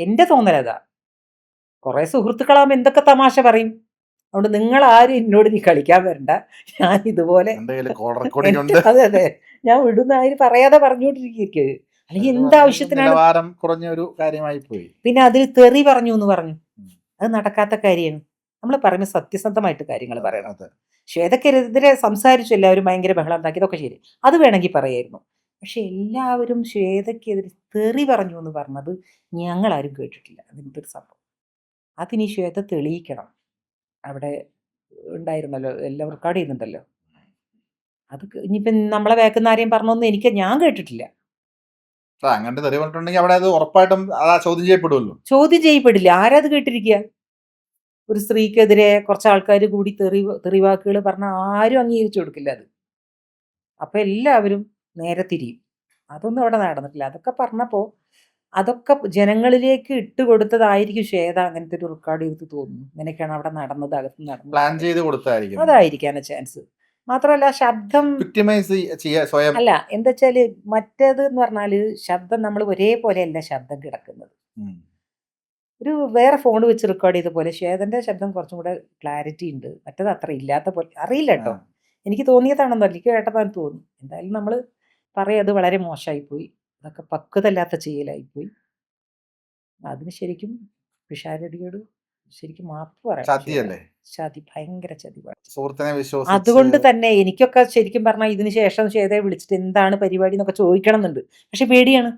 എൻ്റെ തോന്നലതാ. കുറേ സുഹൃത്തുക്കളാകുമ്പോൾ എന്തൊക്കെ തമാശ പറയും. അതുകൊണ്ട് നിങ്ങളാരും എന്നോട് നീ കളിക്കാൻ വരണ്ട. ഞാൻ ഇതുപോലെ എന്റെ കയ്യിൽ കോൾ റെക്കോർഡിംഗ് ഉണ്ട്. അതെ ഞാൻ വിടുന്ന ആരും പറയാതെ പറഞ്ഞുകൊണ്ടിരിക്കുക. അല്ലെങ്കിൽ എന്താവശ്യത്തിനാണ്. നിലവാരം കുറഞ്ഞ ഒരു കാര്യമായി പോയി. പിന്നെ അതിൽ തെറി പറഞ്ഞു എന്ന് പറഞ്ഞു. അത് നടക്കാത്ത കാര്യമാണ്. നമ്മൾ പറയുമ്പോൾ സത്യസന്ധമായിട്ട് കാര്യങ്ങൾ പറയണം. ശ്വേതക്കെതിരെ സംസാരിച്ചു, എല്ലാവരും ഭയങ്കര ബഹളം ഉണ്ടാക്കി, ഇതൊക്കെ ശരി, അത് വേണമെങ്കിൽ പറയായിരുന്നു. പക്ഷെ എല്ലാവരും ശ്വേതക്കെതിരെ തെറി പറഞ്ഞു എന്ന് പറഞ്ഞത് ഞങ്ങളാരും കേട്ടിട്ടില്ല. അതെന്തൊരു സംഭവം. അതിനി ശ്വേത തെളിയിക്കണം. അവിടെ ഉണ്ടായിരുന്നല്ലോ, എല്ലാം റെക്കോർഡ് ചെയ്യുന്നുണ്ടല്ലോ. അത് ഇനിയിപ്പം നമ്മളെ വേക്കുന്ന ആരെയും പറഞ്ഞൊന്നും ഞാൻ കേട്ടിട്ടില്ല. അങ്ങനത്തെ തെറി പറഞ്ഞിട്ടുണ്ടെങ്കിൽ അവിടെ അത് ഉറപ്പായിട്ടും ചോദ്യം ചെയ്യപ്പെടുമല്ലോ. ചോദ്യം ചെയ്യപ്പെടില്ല. ആരാത് കേട്ടിരിക്കുക? ഒരു സ്ത്രീക്കെതിരെ കുറച്ച് ആൾക്കാർ കൂടി തെറിവാക്കുകൾ പറഞ്ഞാൽ ആരും അംഗീകരിച്ചു കൊടുക്കില്ല അത്. അപ്പം എല്ലാവരും നേരെ തിരിയും. അതൊന്നും അവിടെ നടന്നിട്ടില്ല. അതൊക്കെ പറഞ്ഞപ്പോൾ അതൊക്കെ ജനങ്ങളിലേക്ക് ഇട്ട് കൊടുത്തതായിരിക്കും ശ്വേത അങ്ങനത്തെ ഒരു റെക്കോർഡ് ചെയ്ത് തോന്നുന്നു. ഇങ്ങനെയൊക്കെയാണ് അവിടെ നടന്നത്, അകത്ത് നടന്നത്, പ്ലാൻ ചെയ്ത് കൊടുത്തായിരിക്കും. അതായിരിക്കാനാ ചാൻസ്. മാത്രമല്ല ശബ്ദം സ്വയം അല്ല, എന്താ വെച്ചാൽ മറ്റേത് എന്ന് പറഞ്ഞാൽ ശബ്ദം നമ്മൾ ഒരേപോലെയല്ല ശബ്ദം കിടക്കുന്നത്. ഒരു വേറെ ഫോൺ വെച്ച് റെക്കോർഡ് ചെയ്ത പോലെ ശ്വേതന്റെ ശബ്ദം കുറച്ചും കൂടെ ക്ലാരിറ്റി ഉണ്ട്. മറ്റേത് അത്ര ഇല്ലാത്ത പോലെ. അറിയില്ല കേട്ടോ, എനിക്ക് തോന്നിയതാണെന്നോ, എനിക്ക് കേട്ടപ്പോൾ തോന്നി. എന്തായാലും നമ്മൾ അത് വളരെ മോശമായിപ്പോയി. അതൊക്കെ പക്വതല്ലാത്ത ചെയ്യലായിപ്പോയി. അതിന് ശരിക്കും പിഷാരടിയോട് ശരിക്കും മാപ്പ് പറയാം. ചതി, ഭയങ്കര ചതി. അതുകൊണ്ട് തന്നെ എനിക്കൊക്കെ ശരിക്കും പറഞ്ഞാൽ ഇതിന് ശേഷം ശ്വേതയെ വിളിച്ചിട്ട് എന്താണ് പരിപാടി എന്നൊക്കെ ചോദിക്കണം എന്നുണ്ട്. പക്ഷെ പേടിയാണ്.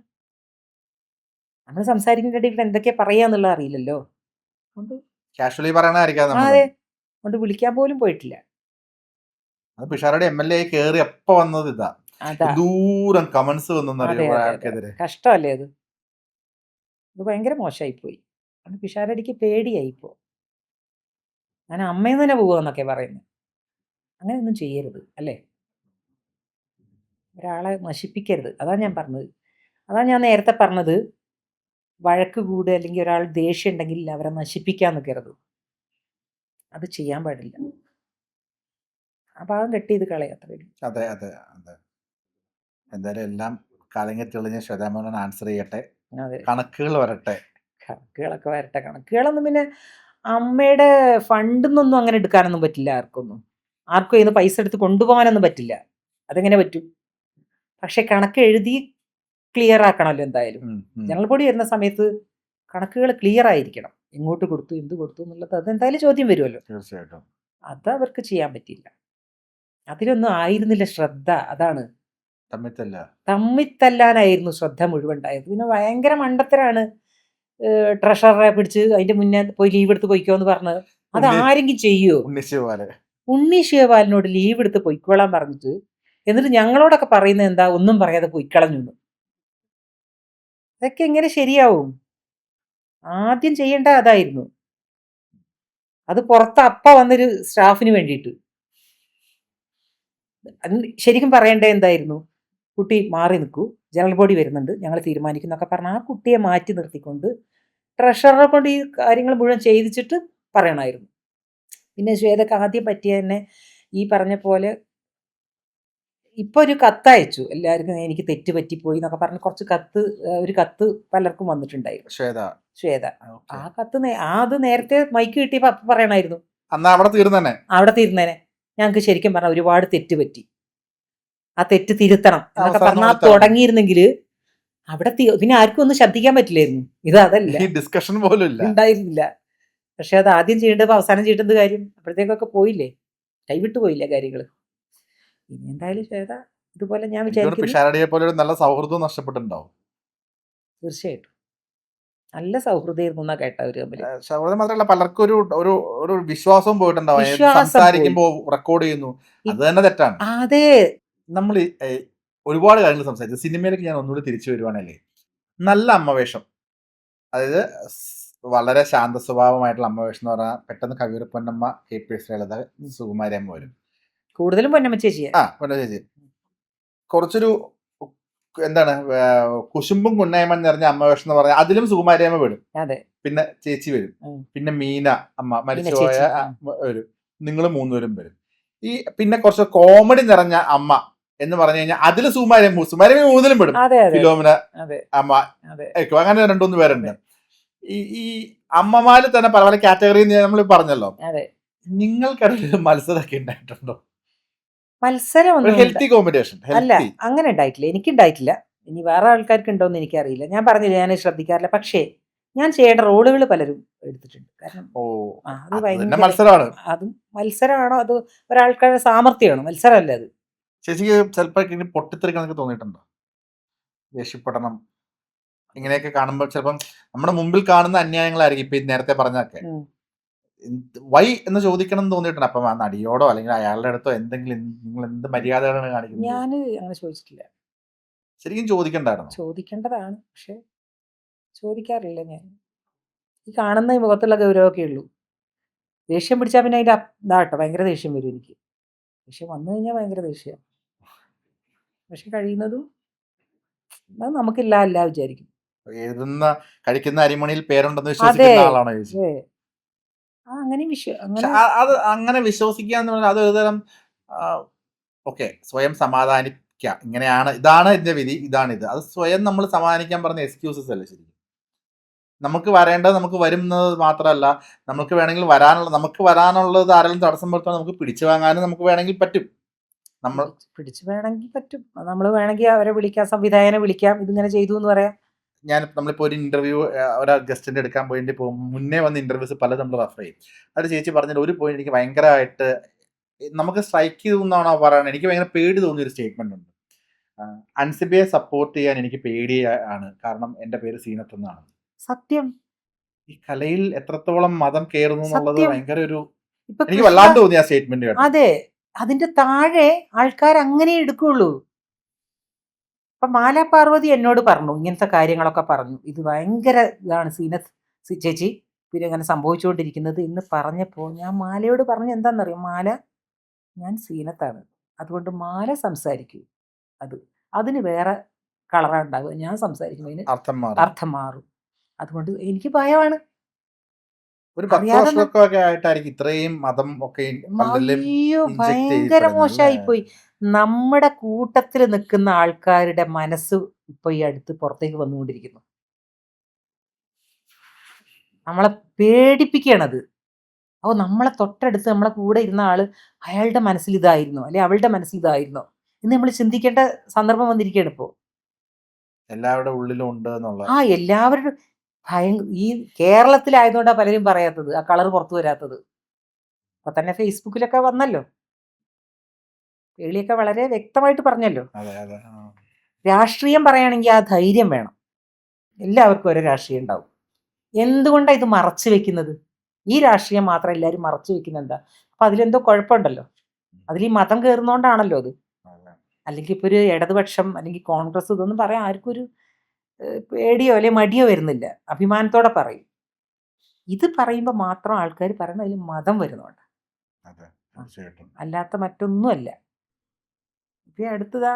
നമ്മൾ സംസാരിക്കുന്ന ഇടയിൽ എന്തൊക്കെയാ പറയാന്നുള്ളത് അറിയില്ലല്ലോ. അതെ, കൊണ്ട് വിളിക്കാൻ പോലും പോയിട്ടില്ല. പിഷാരടി MLA കേറി എപ്പോ വന്നത് ഇതാ. ദൂരം കമന്റ്സ് കഷ്ടമല്ലേ അത്? ഇത് ഭയങ്കര മോശമായിപ്പോയി. അത് പിഷാരടിക്ക് പേടിയായിപ്പോ. ഞാൻ അമ്മയിൽ തന്നെ പോവാന്നൊക്കെ പറയുന്നത്. അങ്ങനെയൊന്നും ചെയ്യരുത് അല്ലേ? ഒരാളെ നശിപ്പിക്കരുത്. അതാ ഞാൻ പറഞ്ഞത്. അതാ ഞാൻ നേരത്തെ പറഞ്ഞത്, വഴക്ക് കൂടുക അല്ലെങ്കിൽ ഒരാൾ ദേഷ്യം ഉണ്ടെങ്കിൽ അവരെ നശിപ്പിക്കാൻ നിൽക്കരുത്. അത് ചെയ്യാൻ പാടില്ല. ആ ഭാഗം കട്ട് ചെയ്ത് കളയാം. അതെ അതെ അതെ. എന്തായാലും എല്ലാം കലങ്ങി തെളിഞ്ഞ ശ്വേതാമേനോൻ ആൻസർ ചെയ്യട്ടെ. കണക്കുകൾ വരട്ടെ. കണക്കുകളൊക്കെ വരട്ടെ. കണക്കുകളൊന്നും പിന്നെ അമ്മയുടെ ഫണ്ടിന്നൊന്നും അങ്ങനെ എടുക്കാനൊന്നും പറ്റില്ല. ആർക്കും ഇതിന് പൈസ എടുത്ത് കൊണ്ടുപോകാനൊന്നും പറ്റില്ല. അതെങ്ങനെ പറ്റും? പക്ഷെ കണക്ക് എഴുതി ക്ലിയർ ആക്കണമല്ലോ എന്തായാലും. ജനറൽ ബോഡി വരുന്ന സമയത്ത് കണക്കുകൾ ക്ലിയർ ആയിരിക്കണം. എങ്ങോട്ട് കൊടുത്തു, എന്ത് കൊടുത്തു എന്നുള്ളത് അതെന്തായാലും ചോദ്യം വരുമല്ലോ. തീർച്ചയായിട്ടും. അത് അവർക്ക് ചെയ്യാൻ പറ്റില്ല. അതിലൊന്നും ആയിരുന്നില്ല ശ്രദ്ധ. അതാണ്, തമ്മിത്തല്ലാനായിരുന്നു ശ്രദ്ധ മുഴുവൻ ഉണ്ടായത്. പിന്നെ ഭയങ്കര മണ്ടത്തരാണ് ട്രഷററെ പിടിച്ച് അതിന്റെ മുന്നേ പോയി ലീവ് എടുത്ത് പോയിക്കോ എന്ന് പറഞ്ഞത്. അത് ആരെങ്കിലും ചെയ്യുമോ? ഉണ്ണി ശിവപാലിനോട് ലീവ് എടുത്ത് പൊയ്ക്കോളാൻ പറഞ്ഞിട്ട് എന്നിട്ട് ഞങ്ങളോടൊക്കെ പറയുന്നത് എന്താ? ഒന്നും പറയാതെ പൊയ്ക്കളഞ്ഞു. അതൊക്കെ എങ്ങനെ ശരിയാവും? ആദ്യം ചെയ്യേണ്ട അതായിരുന്നു. അത് പുറത്ത് അപ്പ വന്നൊരു സ്റ്റാഫിന് വേണ്ടിയിട്ട്. ശരിക്കും പറയേണ്ടത് എന്തായിരുന്നു? കുട്ടി മാറി നിൽക്കൂ, ജനറൽ ബോഡി വരുന്നുണ്ട്, ഞങ്ങൾ തീരുമാനിക്കും എന്നൊക്കെ പറഞ്ഞാൽ ആ കുട്ടിയെ മാറ്റി നിർത്തിക്കൊണ്ട് ട്രഷററെ കൊണ്ട് ഈ കാര്യങ്ങൾ മുഴുവൻ ചെയ്യിച്ചിട്ട് പറയണമായിരുന്നു. പിന്നെ ശ്വേതക്ക് ആദ്യം പറ്റിയ തന്നെ ഈ പറഞ്ഞ പോലെ ഇപ്പൊ ഒരു കത്തയച്ചു എല്ലാവർക്കും, എനിക്ക് തെറ്റ് പറ്റിപ്പോയി എന്നൊക്കെ പറഞ്ഞ് കുറച്ച് ഒരു കത്ത് പലർക്കും വന്നിട്ടുണ്ടായിരുന്നു. ശ്വേത ആ കത്ത് അത് നേരത്തെ മൈക്ക് കിട്ടിയപ്പോ അപ്പൊ പറയണമായിരുന്നു. അവിടെ തീർന്നേനെ. ഞങ്ങൾക്ക് ശരിക്കും പറഞ്ഞാൽ ഒരുപാട് തെറ്റ് പറ്റി, ആ തെറ്റ് തിരുത്തണം എന്നൊക്കെ പറഞ്ഞാൽ തുടങ്ങിയിരുന്നെങ്കിൽ അവിടെ പിന്നെ ആർക്കും ഒന്നും ശ്രദ്ധിക്കാൻ പറ്റില്ലായിരുന്നു. ഇത് അതല്ല, ഡിസ്കഷൻ പോലും ഉണ്ടായിരുന്നില്ല. പക്ഷെ അത് ആദ്യം ചെയ്യേണ്ടത് അവസാനം ചെയ്യേണ്ടത് കാര്യം അപ്പോഴത്തേക്കൊക്കെ പോയില്ലേ, കൈവിട്ടു പോയില്ലേ കാര്യങ്ങൾ. ഇനി എന്തായാലും ശ്വേത ഇതുപോലെ ഞാൻ വിചാരിക്കുന്നു നല്ല സൗഹൃദം നഷ്ടപ്പെട്ടിട്ടുണ്ടാവും. തീർച്ചയായിട്ടും നല്ല സൗഹൃദമായിരുന്നു എന്നാ കേട്ടവര് തമ്മിൽ. സൗഹൃദം മാത്രമല്ല, പലർക്കും ഒരു വിശ്വാസവും പോയിട്ടുണ്ടാവും. സംസാരിക്കുമ്പോൾ റെക്കോർഡ് ചെയ്യുന്നു, അത് തന്നെ തെറ്റാണ്. അതെ, നമ്മൾ ഒരുപാട് കാര്യങ്ങൾ സംസാരിച്ചു. സിനിമയിലേക്ക് ഞാൻ ഒന്നുകൂടി തിരിച്ചു വരുവാണല്ലേ, നല്ല അമ്മവേഷം, അതായത് വളരെ ശാന്ത സ്വഭാവമായിട്ടുള്ള അമ്മവേഷം എന്ന് പറഞ്ഞാൽ പെട്ടെന്ന് കവിയൂർ പൊന്നമ്മ, KPS ലളിത, സുകുമാരി അമ്മ വരും. കൂടുതലും പൊന്നമ്മ ചേച്ചി. പൊന്നമ്മ ചേച്ചി കുറച്ചൊരു എന്താണ് കുശുമ്പും കുന്നായ്മ നിറഞ്ഞ അമ്മവേഷം എന്ന് പറഞ്ഞാൽ അതിലും സുകുമാരി അമ്മ വരും. പിന്നെ ചേച്ചി വരും, പിന്നെ മീന അമ്മ മരിച്ചുപോയ വരും, നിങ്ങൾ മൂന്നുപേരും വരും. ഈ പിന്നെ കുറച്ച് കോമഡി നിറഞ്ഞ അമ്മ എന്ന് പറഞ്ഞു കഴിഞ്ഞാൽ അതിൽ സുകുമാരി മൂന്നിലും പെടും. ഫിലോമിന അമ്മ, അങ്ങനെ 2-3 പേരുണ്ട്. ഈ അമ്മമാര് തന്നെ പല പല കാറ്റഗറി നമ്മൾ പറഞ്ഞല്ലോ. അതെ. നിങ്ങൾക്കിടയിൽ മത്സരമൊക്കെ ഉണ്ടായിട്ടുണ്ടോ? മത്സരം ഒരു ഒന്നും ഹെൽത്തി കോമ്പറ്റീഷൻ. അല്ല, അങ്ങനെ ഉണ്ടായിട്ടില്ല. എനിക്കുണ്ടായിട്ടില്ല. ഇനി വേറെ ആൾക്കാർക്ക് ഉണ്ടോന്ന് എനിക്കറിയില്ല. ഞാൻ പറഞ്ഞില്ലേ, ഞാൻ ശ്രദ്ധിക്കാറില്ല. പക്ഷേ ഞാൻ ചെയ്യേണ്ട റോളുകൾ പലരും എടുത്തിട്ടുണ്ട്. കാരണം ഓ, അത് അത് തന്നെ ഭയങ്കര മത്സരമാണ്. അതും മത്സരമാണോ അതോ ഒരാൾക്കാരുടെ സാമർത്ഥ്യമാണോ? മത്സരമല്ല അത്. ചേച്ചിക്ക് ചിലപ്പോ ഇങ്ങനെ പൊട്ടിത്തെറിക്കണൊക്കെ തോന്നിയിട്ടുണ്ടോ? ദേഷ്യപ്പെടണം ഇങ്ങനെയൊക്കെ കാണുമ്പോൾ ചിലപ്പം നമ്മുടെ മുമ്പിൽ കാണുന്ന അന്യായങ്ങളായിരിക്കും ഇപ്പൊ ഈ നേരത്തെ പറഞ്ഞതൊക്കെ. ഉം. വൈ എന്ന് ചോദിക്കണം എന്ന് തോന്നിയിട്ടുണ്ട്. അപ്പം ആ നടിയോടോ അല്ലെങ്കിൽ അയാളുടെ അടുത്തോ എന്തെങ്കിലും നിങ്ങൾ എന്ത് മര്യാദകളാണ് കാണിക്കുന്നത്? ഞാന് അങ്ങനെ ചോദിച്ചിട്ടില്ല. ശരിക്കും ചോദിക്കണ്ടായിരുന്നു. ചോദിക്കേണ്ടതാണ്. പക്ഷെ ചോദിക്കാറില്ല ഞാൻ. ഈ കാണുന്ന ഈ മുഖത്തുള്ള ഗൗരവമൊക്കെ ഉള്ളൂ. ദേഷ്യം പിടിച്ചാൽ പിന്നെ അതിന്റെ ഇതാട്ടോ, ഭയങ്കര ദേഷ്യം വരും എനിക്ക്. ദേഷ്യം വന്നു കഴിഞ്ഞാൽ ഭയങ്കര ദേഷ്യം. പക്ഷെ കഴിയുന്നതും അത് നമുക്കില്ല അല്ല വിചാരിക്കും. എഴുതുന്ന കഴിക്കുന്ന അരിമണിയിൽ പേരുണ്ടെന്ന് അതെ. വിശ്വസിക്കുന്ന ആളാണോ ചേച്ചി? അതെ. അങ്ങനെയും പക്ഷെ അങ്ങനെ അത് അങ്ങനെ വിശ്വസിക്കുക എന്ന് പറഞ്ഞാൽ അത് ഒരുതരം ഓക്കെ സ്വയം സമാധാനിക്കുക. ഇങ്ങനെയാണ്, ഇതാണ് എന്റെ വിധി, ഇതാണിത്. അത് സ്വയം നമ്മൾ സമാധാനിക്കാൻ പറഞ്ഞ എക്സ്ക്യൂസസ് അല്ലേ ശരിക്കും. നമുക്ക് വരേണ്ടത് നമുക്ക് വരുന്നത് മാത്രമല്ല, നമുക്ക് വേണമെങ്കിൽ നമുക്ക് വരാനുള്ളത് ആരെങ്കിലും തടസ്സം വരുത്താൻ നമുക്ക് പിടിച്ചു വാങ്ങാനും നമുക്ക് വേണമെങ്കിൽ പറ്റും. നമ്മൾ പിടിച്ചു വേണമെങ്കിൽ പറ്റും. നമ്മൾ വേണമെങ്കിൽ അവരെ വിളിക്കാം, സംവിധായകനെ വിളിക്കാം, ഇതിങ്ങനെ ചെയ്തു എന്ന് പറയാം. നമ്മളിപ്പോ ഒരു ഇന്റർവ്യൂ ഒരു ഗസ്റ്റിന്റെ എടുക്കാൻ പോയിട്ട് മുന്നേ വന്ന ഇന്റർവ്യൂസ് പല നമ്മൾ റെഫർ ചെയ്യും. അത് ചേച്ചി പറഞ്ഞിട്ട് ഒരു പോയിന്റ് എനിക്ക് ഭയങ്കരമായിട്ട് നമുക്ക് സ്ട്രൈക്ക് ചെയ്തു എന്നാണോ പറയുന്നത്, എനിക്ക് ഭയങ്കര പേടി തോന്നിയൊരു സ്റ്റേറ്റ്മെന്റ് ഉണ്ട്. അൻസിബയെ സപ്പോർട്ട് ചെയ്യാൻ എനിക്ക് പേടിയാണ്, കാരണം എന്റെ പേര് സീനത്ത് എന്നാണ്. സത്യം. ഈ കലയിൽ എത്രത്തോളം മതം കയറുന്നു എന്നുള്ളത് സത്യം. ഭയങ്കര ഒരു ഇപ്പൊ എനിക്ക് വല്ലാണ്ട് തോന്നി ആ സ്റ്റേറ്റ്മെന്റ് കേട്ടോ. അതെ, അതിന്റെ താഴെ ആൾക്കാർ അങ്ങനെ എടുക്കുള്ളൂ. അപ്പൊ മാല പാർവതി എന്നോട് പറഞ്ഞു, ഇങ്ങനത്തെ കാര്യങ്ങളൊക്കെ പറഞ്ഞു. ഇത് ഭയങ്കര ഇതാണ് സീനത്ത് ചേച്ചി, പിന്നെ ഇങ്ങനെ സംഭവിച്ചുകൊണ്ടിരിക്കുന്നത് എന്ന് പറഞ്ഞപ്പോൾ ഞാൻ മാലയോട് പറഞ്ഞു, എന്താണെന്നറിയാം മാല, ഞാൻ സീനത്താണ്, അതുകൊണ്ട് മാല സംസാരിക്കൂ, അതിന് വേറെ കളറാ ഉണ്ടാവുക, ഞാൻ സംസാരിക്കുന്നതിന് അർത്ഥം മാറും. അതുകൊണ്ട് എനിക്ക് ഭയമാണ്. ഒരു 10 വർഷമൊക്കെ ആയിട്ടായിരിക്കും ഇത്രയും മതം ഒക്കെ അയ്യോ, ഭയങ്കര മോശമായിപ്പോയി. നമ്മുടെ കൂട്ടത്തിൽ നിൽക്കുന്ന ആൾക്കാരുടെ മനസ്സ് ഇപ്പൊ ഈ അടുത്ത് പുറത്തേക്ക് വന്നുകൊണ്ടിരിക്കുന്നു. നമ്മളെ പേടിപ്പിക്കുകയാണത്. അപ്പോൾ നമ്മളെ തൊട്ടടുത്ത് നമ്മളെ കൂടെ ഇരുന്ന ആള് അയാളുടെ മനസ്സിൽ ഇതായിരുന്നോ അല്ലെ അവളുടെ മനസ്സിൽ ഇതായിരുന്നോ എന്ന് നമ്മൾ ചിന്തിക്കേണ്ട സന്ദർഭം വന്നിരിക്കുകയാണ് ഇപ്പോ. എല്ലാവരുടെ ഉള്ളിലും ഉണ്ട് എന്നുള്ള എല്ലാവരുടെ ഈ കേരളത്തിലായതുകൊണ്ടാണ് പലരും പറയാത്തത്, ആ കളർ പുറത്തു വരാത്തത്. അപ്പൊ തന്നെ ഫേസ്ബുക്കിലൊക്കെ വന്നല്ലോ, പേളിയൊക്കെ വളരെ വ്യക്തമായിട്ട് പറഞ്ഞല്ലോ. രാഷ്ട്രീയം പറയുകയാണെങ്കിൽ ആ ധൈര്യം വേണം. എല്ലാവർക്കും ഓരോ രാഷ്ട്രീയം ഉണ്ടാവും. എന്തുകൊണ്ടാണ് ഇത് മറച്ചു വെക്കുന്നത്? ഈ രാഷ്ട്രീയം മാത്രം എല്ലാവരും മറച്ചു വെക്കുന്ന എന്താ? അപ്പൊ അതിലെന്തോ കുഴപ്പമുണ്ടല്ലോ. അതിൽ ഈ മതം കയറുന്നോണ്ടാണല്ലോ അത്. അല്ലെങ്കിൽ ഇപ്പൊ ഒരു ഇടതുപക്ഷം അല്ലെങ്കിൽ കോൺഗ്രസ് ഇതൊന്നും പറയാൻ ആർക്കും ഒരു പേടിയോ അല്ലെ മടിയോ വരുന്നില്ല, അഭിമാനത്തോടെ പറയും. ഇത് പറയുമ്പോൾ മാത്രം ആൾക്കാർ പറയണ അതിൽ മതം വരുന്നുണ്ട്, അല്ലാത്ത മറ്റൊന്നുമല്ല. ഇപ്പൊ അടുത്തതാ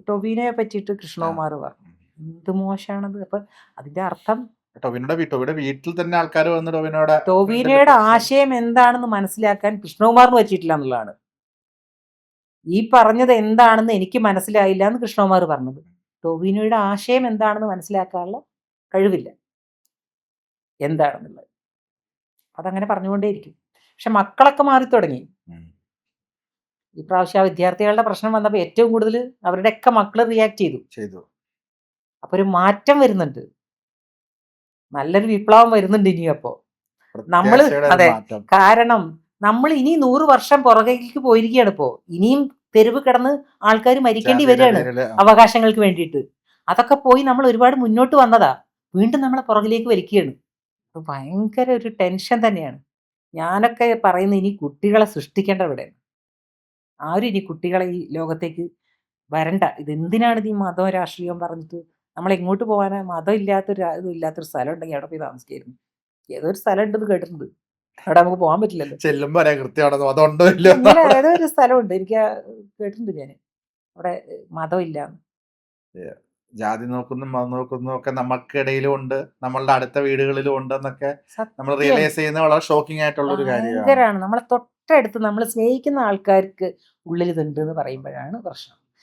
ടൊവിനോയെ പറ്റിയിട്ട് കൃഷ്ണകുമാർ പറഞ്ഞു, എന്ത് മോശമാണത്. അപ്പൊ അതിന്റെ അർത്ഥം ടൊവിനോയുടെ വീട്ടിൽ തന്നെ ആൾക്കാർ വന്ന് ടൊവിനോയുടെ ആശയം എന്താണെന്ന് മനസ്സിലാക്കാൻ കൃഷ്ണകുമാറിന് പറ്റിയിട്ടില്ല എന്നുള്ളതാണ്. ഈ പറഞ്ഞത് എന്താണെന്ന് എനിക്ക് മനസ്സിലായില്ല എന്ന് കൃഷ്ണകുമാർ പറഞ്ഞത്. ടൊവിനോയുടെ ആശയം എന്താണെന്ന് മനസ്സിലാക്കാനുള്ള കഴിവില്ല എന്താണെന്നുള്ളത്. അതങ്ങനെ പറഞ്ഞുകൊണ്ടേയിരിക്കും. പക്ഷെ മക്കളൊക്കെ മാറി തുടങ്ങി. ഈ പ്രാവശ്യം വിദ്യാർത്ഥികളുടെ പ്രശ്നം വന്നപ്പോൾ ഏറ്റവും കൂടുതൽ അവരുടെയൊക്കെ മക്കൾ റിയാക്ട് ചെയ്തു. അപ്പൊ ഒരു മാറ്റം വരുന്നുണ്ട്, നല്ലൊരു വിപ്ലവം വരുന്നുണ്ട് ഇനിയും. അപ്പോ നമ്മള് അതെ, കാരണം നമ്മൾ ഇനി 100 വർഷം പുറകേക്ക് പോയിരിക്കുകയാണ്. ഇപ്പോ ഇനിയും തെരുവ് കിടന്ന് ആൾക്കാർ മരിക്കേണ്ടി വരികയാണ് അവകാശങ്ങൾക്ക് വേണ്ടിയിട്ട്. അതൊക്കെ പോയി നമ്മൾ ഒരുപാട് മുന്നോട്ട് വന്നതാ, വീണ്ടും നമ്മളെ പുറകിലേക്ക് വലിക്കുകയാണ്. ഭയങ്കര ഒരു ടെൻഷൻ തന്നെയാണ്. ഞാനൊക്കെ പറയുന്ന ഇനി കുട്ടികളെ സൃഷ്ടിക്കേണ്ട ഇവിടെ. ആരും ഇനി കുട്ടികളെ ഈ ലോകത്തേക്ക് വരണ്ട. ഇതെന്തിനാണ് ഈ മതവും രാഷ്ട്രീയവും പറഞ്ഞിട്ട് നമ്മൾ എങ്ങോട്ട് പോകാനാ? മതം ഇല്ലാത്തൊരു സ്ഥലം ഉണ്ടെങ്കിൽ അവിടെ പോയി താമസിക്കായിരുന്നു. ഏതൊരു സ്ഥലം ഉണ്ടെന്ന് കേട്ടിട്ടുണ്ട്, അവിടെ നമുക്ക് പോകാൻ പറ്റില്ലല്ലോ. ഇങ്ങനെ ഏതോ ഒരു സ്ഥലമുണ്ട്, എനിക്ക് കേട്ടിട്ടുണ്ട് ഞാൻ, അവിടെ മതം ഇല്ല. ജാതി നോക്കുന്നു മതം നോക്കുന്നു ഒക്കെ നമുക്കിടയിലും ഉണ്ട്, നമ്മളുടെ അടുത്ത വീടുകളിലും ഉണ്ട് എന്നൊക്കെ നമ്മൾ റിയലൈസ് ചെയ്യുന്ന വളരെ ഷോക്കിംഗ് ആയിട്ടുള്ള ഒരു കാര്യമാണ്. നമ്മളെ തൊട്ടടുത്ത് നമ്മൾ സ്നേഹിക്കുന്ന ആൾക്കാർക്ക് ഉള്ളിൽ ഇതുണ്ട് എന്ന് പറയുമ്പോഴാണ് പ്രശ്നം.